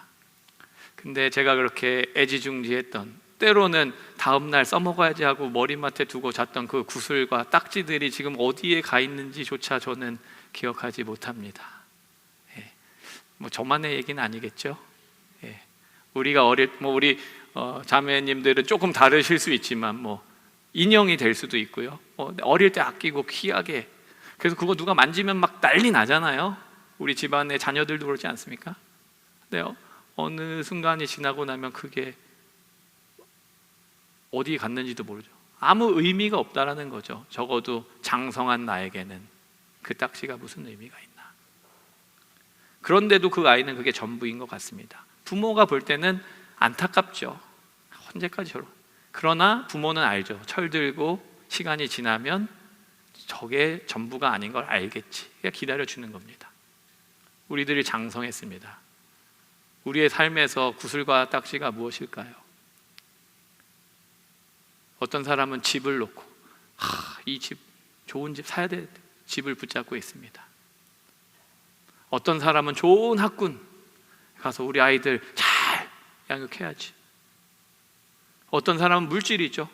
근데 제가 그렇게 애지중지했던, 때로는 다음날 써먹어야지 하고 머리맡에 두고 잤던 그 구슬과 딱지들이 지금 어디에 가 있는지조차 저는 기억하지 못합니다. 저만의 얘기는 아니겠죠. 우리가 우리 자매님들은 조금 다르실 수 있지만 인형이 될 수도 있고요. 어릴 때 아끼고 귀하게, 그래서 그거 누가 만지면 막 난리 나잖아요. 우리 집안의 자녀들도 그렇지 않습니까? 근데 어느 순간이 지나고 나면 그게 어디 갔는지도 모르죠. 아무 의미가 없다라는 거죠. 적어도 장성한 나에게는 그 딱지가 무슨 의미가 있나. 그런데도 그 아이는 그게 전부인 것 같습니다. 부모가 볼 때는 안타깝죠. 언제까지 저러? 그러나 부모는 알죠. 철들고 시간이 지나면 저게 전부가 아닌 걸 알겠지. 기다려주는 겁니다. 우리들이 장성했습니다. 우리의 삶에서 구슬과 딱지가 무엇일까요? 어떤 사람은 집을 놓고 이 집, 좋은 집 사야 돼, 집을 붙잡고 있습니다. 어떤 사람은 좋은 학군 가서 우리 아이들 잘 양육해야지. 어떤 사람은 물질이죠.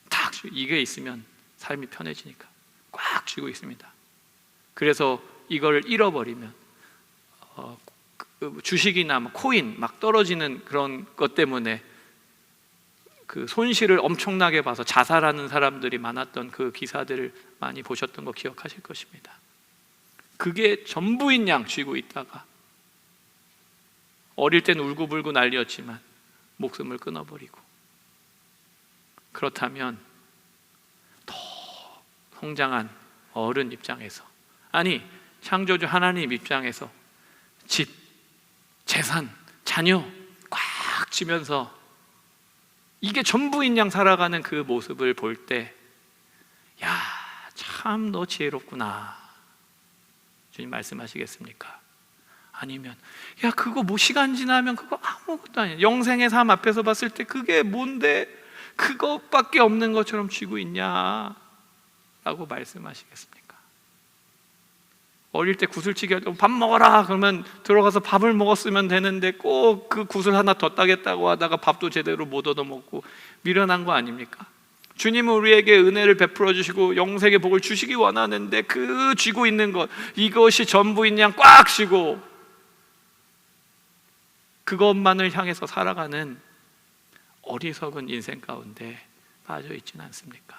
딱 이게 있으면 삶이 편해지니까 꽉 쥐고 있습니다. 그래서 이걸 잃어버리면 주식이나 코인 막 떨어지는 그런 것 때문에 그 손실을 엄청나게 봐서 자살하는 사람들이 많았던 그 기사들을 많이 보셨던 거 기억하실 것입니다. 그게 전부인 양 쥐고 있다가 어릴 땐 울고불고 난리였지만 목숨을 끊어버리고, 그렇다면 더 성장한 어른 입장에서, 아니 창조주 하나님 입장에서 집, 재산, 자녀 꽉 쥐면서 이게 전부인 양 살아가는 그 모습을 볼 때, 야, 참 너 지혜롭구나. 주님 말씀하시겠습니까? 아니면 야, 그거 뭐 시간 지나면 그거 아무것도 아니야. 영생의 삶 앞에서 봤을 때 그게 뭔데 그것밖에 없는 것처럼 쥐고 있냐? 라고 말씀하시겠습니까? 어릴 때 구슬치기 할 때 밥 먹어라 그러면 들어가서 밥을 먹었으면 되는데 꼭 그 구슬 하나 더 따겠다고 하다가 밥도 제대로 못 얻어먹고 미련한 거 아닙니까? 주님은 우리에게 은혜를 베풀어 주시고 영생의 복을 주시기 원하는데 그 쥐고 있는 것, 이것이 전부인 양 꽉 쥐고 그것만을 향해서 살아가는 어리석은 인생 가운데 빠져 있지는 않습니까?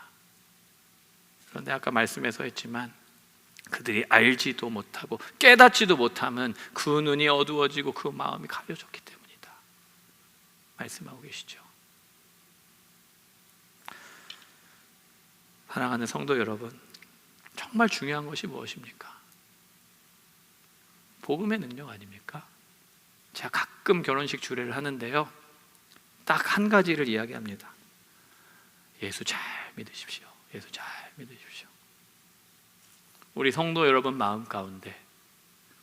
그런데 아까 말씀에서 했지만 그들이 알지도 못하고 깨닫지도 못하면 그 눈이 어두워지고 그 마음이 가려졌기 때문이다 말씀하고 계시죠. 사랑하는 성도 여러분, 정말 중요한 것이 무엇입니까? 복음의 능력 아닙니까? 제가 가끔 결혼식 주례를 하는데요, 딱 한 가지를 이야기합니다. 예수 잘 믿으십시오. 예수 잘 믿으십시오. 우리 성도 여러분 마음 가운데,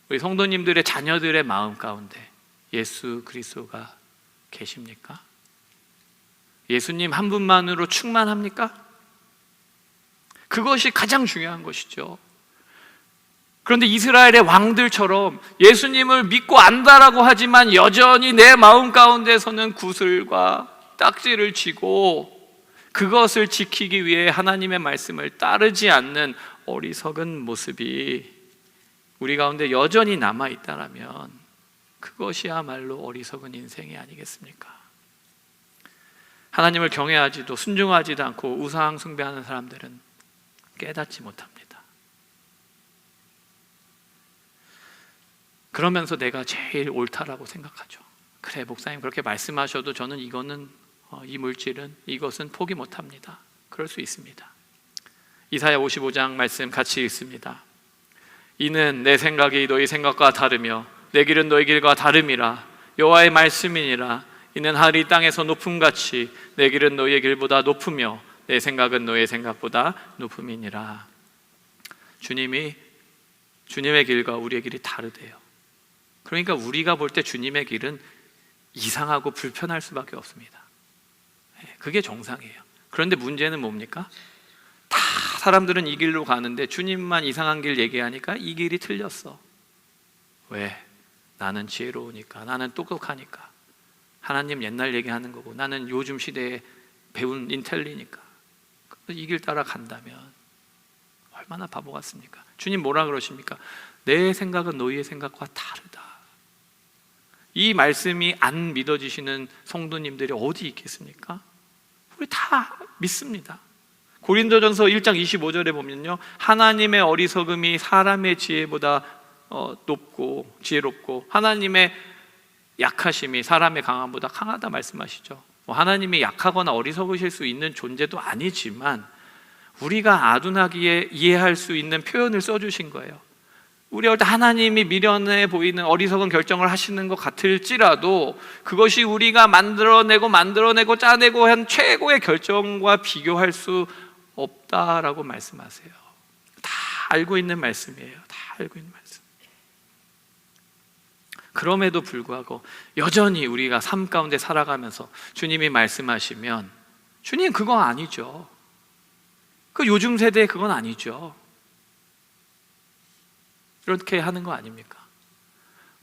우리 성도님들의 자녀들의 마음 가운데 예수 그리스도가 계십니까? 예수님 한 분만으로 충만합니까? 그것이 가장 중요한 것이죠. 그런데 이스라엘의 왕들처럼 예수님을 믿고 안다라고 하지만 여전히 내 마음 가운데서는 구슬과 딱지를 쥐고 그것을 지키기 위해 하나님의 말씀을 따르지 않는 어리석은 모습이 우리 가운데 여전히 남아있다라면 그것이야말로 어리석은 인생이 아니겠습니까? 하나님을 경외하지도 순종하지도 않고 우상 숭배하는 사람들은 깨닫지 못합니다. 그러면서 내가 제일 옳다라고 생각하죠. 그래, 목사님 그렇게 말씀하셔도 저는 이거는 이 물질은 이것은 포기 못합니다. 그럴 수 있습니다. 이사야 55장 말씀 같이 읽습니다. 이는 내 생각이 너희 생각과 다르며 내 길은 너희 길과 다름이라. 여호와의 말씀이니라. 이는 하늘이 땅에서 높음같이 내 길은 너희의 길보다 높으며 내 생각은 너희의 생각보다 높음이니라. 주님의 길과 우리의 길이 다르대요. 그러니까 우리가 볼 때 주님의 길은 이상하고 불편할 수밖에 없습니다. 그게 정상이에요. 그런데 문제는 뭡니까? 다 사람들은 이 길로 가는데 주님만 이상한 길 얘기하니까 이 길이 틀렸어. 왜? 나는 지혜로우니까, 나는 똑똑하니까, 하나님 옛날 얘기하는 거고 나는 요즘 시대에 배운 인텔리니까 이 길 따라 간다면 얼마나 바보 같습니까? 주님 뭐라 그러십니까? 내 생각은 너희의 생각과 다르다. 이 말씀이 안 믿어지시는 성도님들이 어디 있겠습니까? 우리 다 믿습니다. 고린도전서 1장 25절에 보면요, 하나님의 어리석음이 사람의 지혜보다 높고 지혜롭고 하나님의 약하심이 사람의 강함보다 강하다 말씀하시죠. 하나님이 약하거나 어리석으실 수 있는 존재도 아니지만 우리가 아둔하기에 이해할 수 있는 표현을 써주신 거예요. 우리 하나님이 미련해 보이는 어리석은 결정을 하시는 것 같을지라도 그것이 우리가 만들어내고 짜내고 한 최고의 결정과 비교할 수 없다라고 말씀하세요. 다 알고 있는 말씀이에요. 다 알고 있는 말씀. 그럼에도 불구하고 여전히 우리가 삶 가운데 살아가면서 주님이 말씀하시면 주님 그거 아니죠. 그 요즘 세대에 그건 아니죠. 이렇게 하는 거 아닙니까?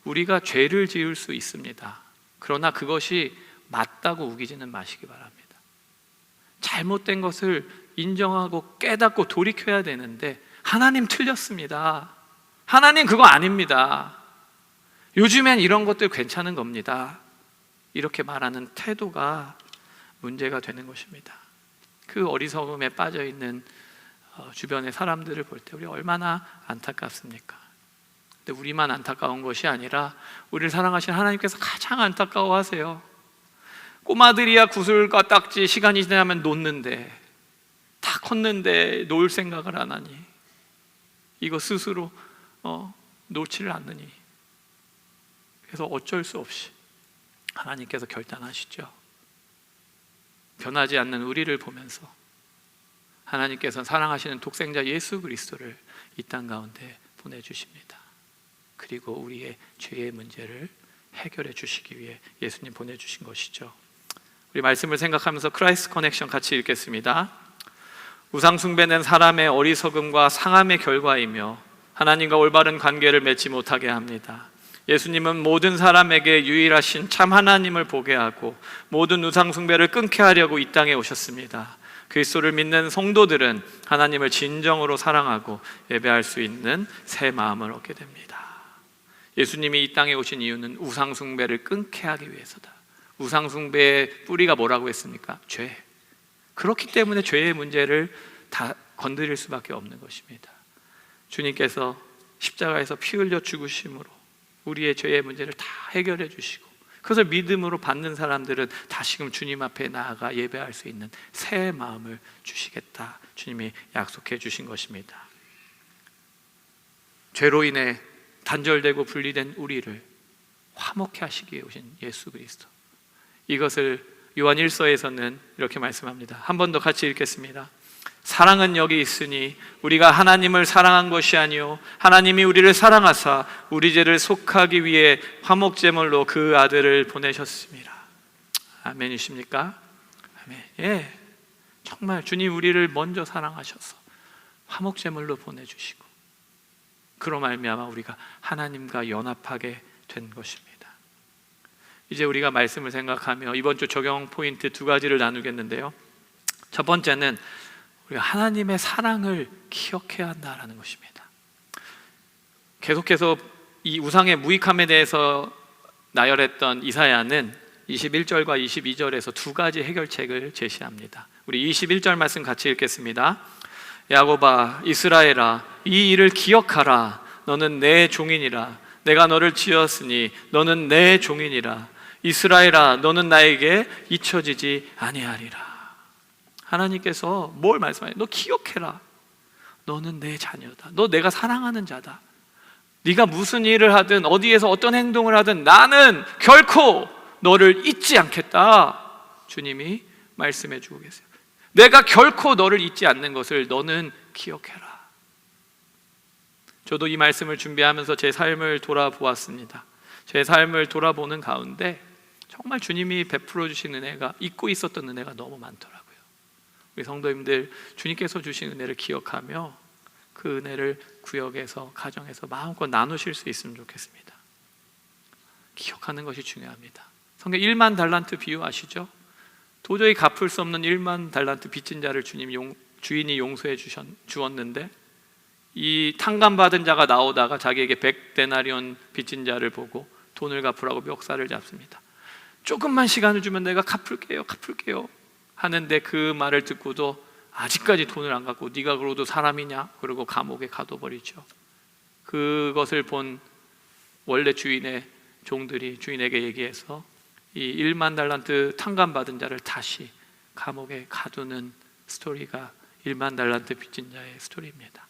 우리가 죄를 지을 수 있습니다. 그러나 그것이 맞다고 우기지는 마시기 바랍니다. 잘못된 것을 인정하고 깨닫고 돌이켜야 되는데 하나님 틀렸습니다. 하나님 그거 아닙니다. 요즘엔 이런 것들 괜찮은 겁니다. 이렇게 말하는 태도가 문제가 되는 것입니다. 그 어리석음에 빠져있는 주변의 사람들을 볼 때 우리 얼마나 안타깝습니까? 근데 우리만 안타까운 것이 아니라 우리를 사랑하시는 하나님께서 가장 안타까워하세요. 꼬마들이야 구슬과 딱지 시간이 지나면 놓는데 다 컸는데 놓을 생각을 안 하니, 이거 스스로 놓지를 않느니, 그래서 어쩔 수 없이 하나님께서 결단하시죠. 변하지 않는 우리를 보면서 하나님께서 사랑하시는 독생자 예수 그리스도를 이 땅 가운데 보내주십니다. 그리고 우리의 죄의 문제를 해결해 주시기 위해 예수님 보내주신 것이죠. 우리 말씀을 생각하면서 크라이스트 커넥션 같이 읽겠습니다. 우상 숭배는 사람의 어리석음과 상함의 결과이며 하나님과 올바른 관계를 맺지 못하게 합니다. 예수님은 모든 사람에게 유일하신 참 하나님을 보게 하고 모든 우상 숭배를 끊게 하려고 이 땅에 오셨습니다. 그리스도를 믿는 성도들은 하나님을 진정으로 사랑하고 예배할 수 있는 새 마음을 얻게 됩니다. 예수님이 이 땅에 오신 이유는 우상 숭배를 끊게 하기 위해서다. 우상 숭배의 뿌리가 뭐라고 했습니까? 죄. 그렇기 때문에 죄의 문제를 다 건드릴 수밖에 없는 것입니다. 주님께서 십자가에서 피 흘려 죽으심으로 우리의 죄의 문제를 다 해결해 주시고 그것을 믿음으로 받는 사람들은 다시금 주님 앞에 나아가 예배할 수 있는 새 마음을 주시겠다, 주님이 약속해 주신 것입니다. 죄로 인해 단절되고 분리된 우리를 화목케 하시기 위해 오신 예수 그리스도, 이것을 요한 1서에서는 이렇게 말씀합니다. 한 번 더 같이 읽겠습니다. 사랑은 여기 있으니 우리가 하나님을 사랑한 것이 아니요 하나님이 우리를 사랑하사 우리 죄를 속하기 위해 화목제물로 그 아들을 보내셨습니다. 아멘이십니까? 아멘. 예, 정말 주님 우리를 먼저 사랑하셔서 화목제물로 보내주시고 그로 말미암아 우리가 하나님과 연합하게 된 것입니다. 이제 우리가 말씀을 생각하며 이번 주 적용 포인트 두 가지를 나누겠는데요. 첫 번째는 우리가 하나님의 사랑을 기억해야 한다라는 것입니다. 계속해서 이 우상의 무익함에 대해서 나열했던 이사야는 21절과 22절에서 두 가지 해결책을 제시합니다. 우리 21절 말씀 같이 읽겠습니다. 야곱아 이스라엘아 이 일을 기억하라. 너는 내 종이니라. 내가 너를 지었으니 너는 내 종이니라. 이스라엘아 너는 나에게 잊혀지지 아니하리라. 하나님께서 뭘 말씀하세요? 너 기억해라. 너는 내 자녀다. 너 내가 사랑하는 자다. 네가 무슨 일을 하든 어디에서 어떤 행동을 하든 나는 결코 너를 잊지 않겠다. 주님이 말씀해 주고 계세요. 내가 결코 너를 잊지 않는 것을 너는 기억해라. 저도 이 말씀을 준비하면서 제 삶을 돌아보았습니다. 제 삶을 돌아보는 가운데 정말 주님이 베풀어 주신 은혜가, 잊고 있었던 은혜가 너무 많더라고요. 우리 성도님들 주님께서 주신 은혜를 기억하며 그 은혜를 구역에서 가정에서 마음껏 나누실 수 있으면 좋겠습니다. 기억하는 것이 중요합니다. 성경 1만 달란트 비유 아시죠? 도저히 갚을 수 없는 1만 달란트 빚진 자를 주인이 용서해 주었는데 이 탕감받은 자가 나오다가 자기에게 100데나리온 빚진 자를 보고 돈을 갚으라고 멱살을 잡습니다. 조금만 시간을 주면 내가 갚을게요 하는데 그 말을 듣고도 아직까지 돈을 안 갚고 네가 그러도 사람이냐? 그러고 감옥에 가둬버리죠. 그것을 본 원래 주인의 종들이 주인에게 얘기해서 이 1만 달란트 탕감받은 자를 다시 감옥에 가두는 스토리가 1만 달란트 빚진 자의 스토리입니다.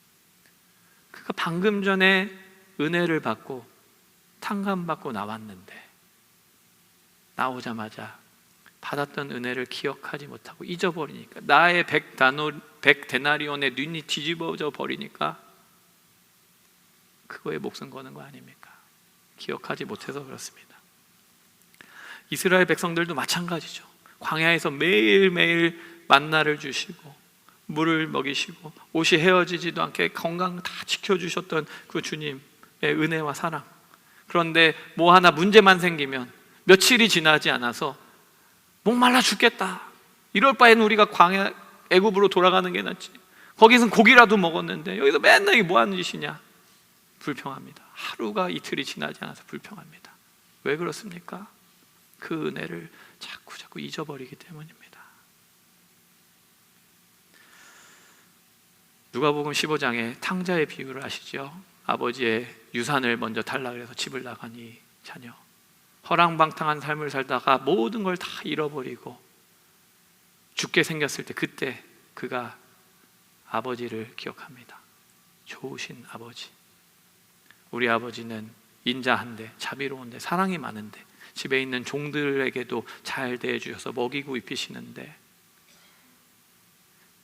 그가 방금 전에 은혜를 받고 탕감받고 나왔는데 나오자마자 받았던 은혜를 기억하지 못하고 잊어버리니까, 나의 100데나리온의 눈이 뒤집어져 버리니까 그거에 목숨 거는 거 아닙니까? 기억하지 못해서 그렇습니다. 이스라엘 백성들도 마찬가지죠. 광야에서 매일매일 만나를 주시고 물을 먹이시고 옷이 헤어지지도 않게 건강 다 지켜주셨던 그 주님의 은혜와 사랑. 그런데 뭐 하나 문제만 생기면 며칠이 지나지 않아서 목말라 죽겠다, 이럴 바에는 우리가 광야 애굽으로 돌아가는 게 낫지, 거기선 고기라도 먹었는데 여기서 맨날 이게 뭐 하는 짓이냐, 불평합니다. 하루가 이틀이 지나지 않아서 불평합니다. 왜 그렇습니까? 그 은혜를 자꾸 잊어버리기 때문입니다. 누가복음 15장에 탕자의 비유를 아시죠? 아버지의 유산을 먼저 달라고 해서 집을 나간 이 자녀, 허랑방탕한 삶을 살다가 모든 걸 다 잃어버리고 죽게 생겼을 때 그때 그가 아버지를 기억합니다. 좋으신 아버지. 우리 아버지는 인자한데, 자비로운데, 사랑이 많은데 집에 있는 종들에게도 잘 대해주셔서 먹이고 입히시는데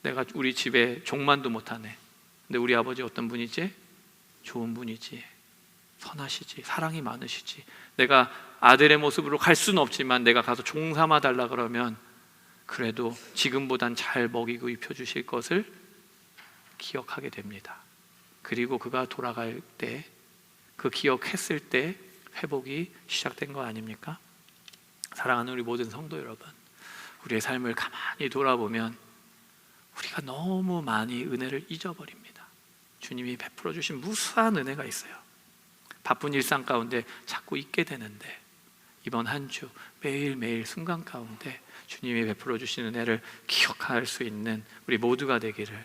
내가 우리 집에 종만도 못하네. 근데 우리 아버지 어떤 분이지? 좋은 분이지, 선하시지, 사랑이 많으시지. 내가 아들의 모습으로 갈 수는 없지만 내가 가서 종 삼아 달라 그러면 그래도 지금보단 잘 먹이고 입혀주실 것을 기억하게 됩니다. 그리고 그가 돌아갈 때, 그 기억했을 때 회복이 시작된 거 아닙니까? 사랑하는 우리 모든 성도 여러분, 우리의 삶을 가만히 돌아보면 우리가 너무 많이 은혜를 잊어버립니다. 주님이 베풀어 주신 무수한 은혜가 있어요. 바쁜 일상 가운데 자꾸 잊게 되는데 이번 한 주 매일매일 순간 가운데 주님이 베풀어 주신 은혜를 기억할 수 있는 우리 모두가 되기를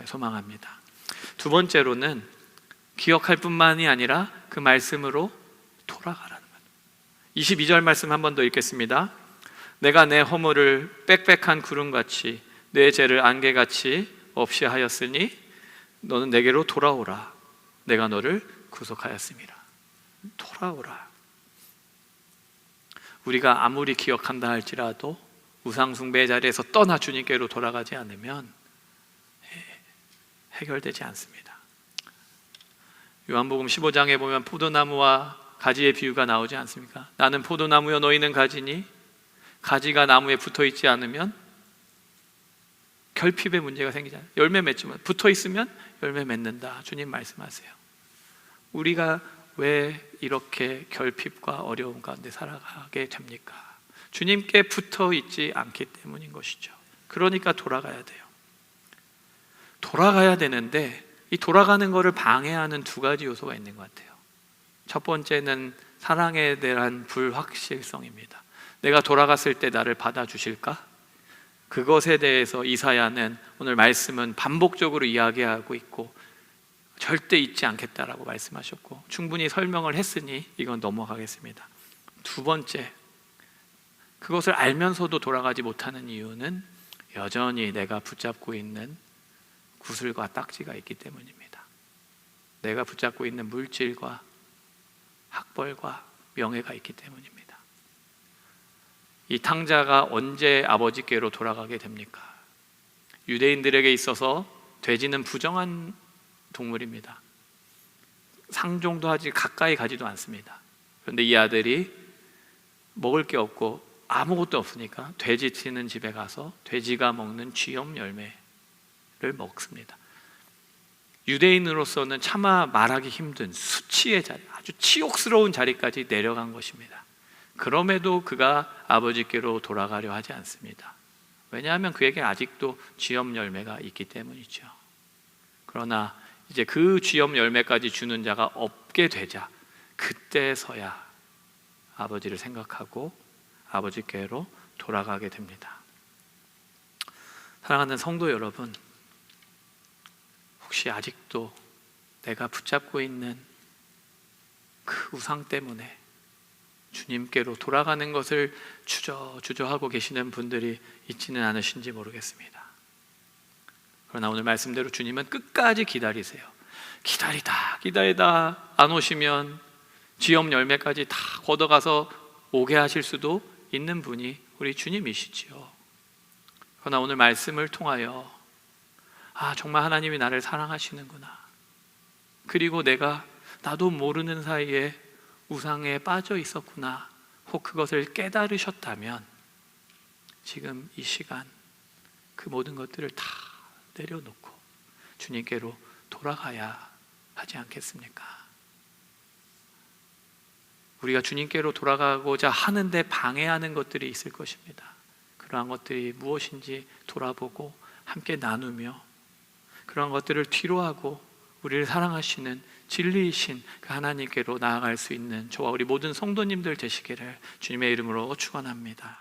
소망합니다. 두 번째로는 기억할 뿐만이 아니라 그 말씀으로 돌아가라는 것. 22절 말씀 한 번 더 읽겠습니다. 내가 내 허물을 빽빽한 구름같이 내 죄를 안개같이 없이 하였으니 너는 내게로 돌아오라. 내가 너를 구속하였음이라. 돌아오라. 우리가 아무리 기억한다 할지라도 우상 숭배의 자리에서 떠나 주님께로 돌아가지 않으면 해결되지 않습니다. 요한복음 15장에 보면 포도나무와 가지의 비유가 나오지 않습니까? 나는 포도나무여 너희는 가지니 가지가 나무에 붙어 있지 않으면 결핍의 문제가 생기잖아요. 열매 맺지만 붙어 있으면 열매 맺는다. 주님 말씀하세요. 우리가 왜 이렇게 결핍과 어려움 가운데 살아가게 됩니까? 주님께 붙어 있지 않기 때문인 것이죠. 그러니까 돌아가야 돼요. 돌아가야 되는데 이 돌아가는 것을 방해하는 두 가지 요소가 있는 것 같아요. 첫 번째는 사랑에 대한 불확실성입니다. 내가 돌아갔을 때 나를 받아주실까? 그것에 대해서 이사야는 오늘 말씀은 반복적으로 이야기하고 있고 절대 잊지 않겠다라고 말씀하셨고 충분히 설명을 했으니 이건 넘어가겠습니다. 두 번째, 그것을 알면서도 돌아가지 못하는 이유는 여전히 내가 붙잡고 있는 구슬과 딱지가 있기 때문입니다. 내가 붙잡고 있는 물질과 학벌과 명예가 있기 때문입니다. 이 탕자가 언제 아버지께로 돌아가게 됩니까? 유대인들에게 있어서 돼지는 부정한 동물입니다. 상종도 하지 가까이 가지도 않습니다. 그런데 이 아들이 먹을 게 없고 아무것도 없으니까 돼지 튀는 집에 가서 돼지가 먹는 쥐염 열매를 먹습니다. 유대인으로서는 차마 말하기 힘든 수치의 자리, 아주 치욕스러운 자리까지 내려간 것입니다. 그럼에도 그가 아버지께로 돌아가려 하지 않습니다. 왜냐하면 그에게 아직도 쥐염 열매가 있기 때문이죠. 그러나 이제 그 쥐염 열매까지 주는 자가 없게 되자 그때서야 아버지를 생각하고 아버지께로 돌아가게 됩니다. 사랑하는 성도 여러분, 혹시 아직도 내가 붙잡고 있는 그 우상 때문에 주님께로 돌아가는 것을 주저하고 계시는 분들이 있지는 않으신지 모르겠습니다. 그러나 오늘 말씀대로 주님은 끝까지 기다리세요. 기다리다 안 오시면 쥐염 열매까지 다 걷어가서 오게 하실 수도 있는 분이 우리 주님이시지요. 그러나 오늘 말씀을 통하여 정말 하나님이 나를 사랑하시는구나, 그리고 나도 모르는 사이에 우상에 빠져 있었구나, 혹 그것을 깨달으셨다면 지금 이 시간 그 모든 것들을 다 내려놓고 주님께로 돌아가야 하지 않겠습니까? 우리가 주님께로 돌아가고자 하는데 방해하는 것들이 있을 것입니다. 그러한 것들이 무엇인지 돌아보고 함께 나누며 그러한 것들을 뒤로하고 우리를 사랑하시는 진리이신 그 하나님께로 나아갈 수 있는 저와 우리 모든 성도님들 되시기를 주님의 이름으로 축원합니다.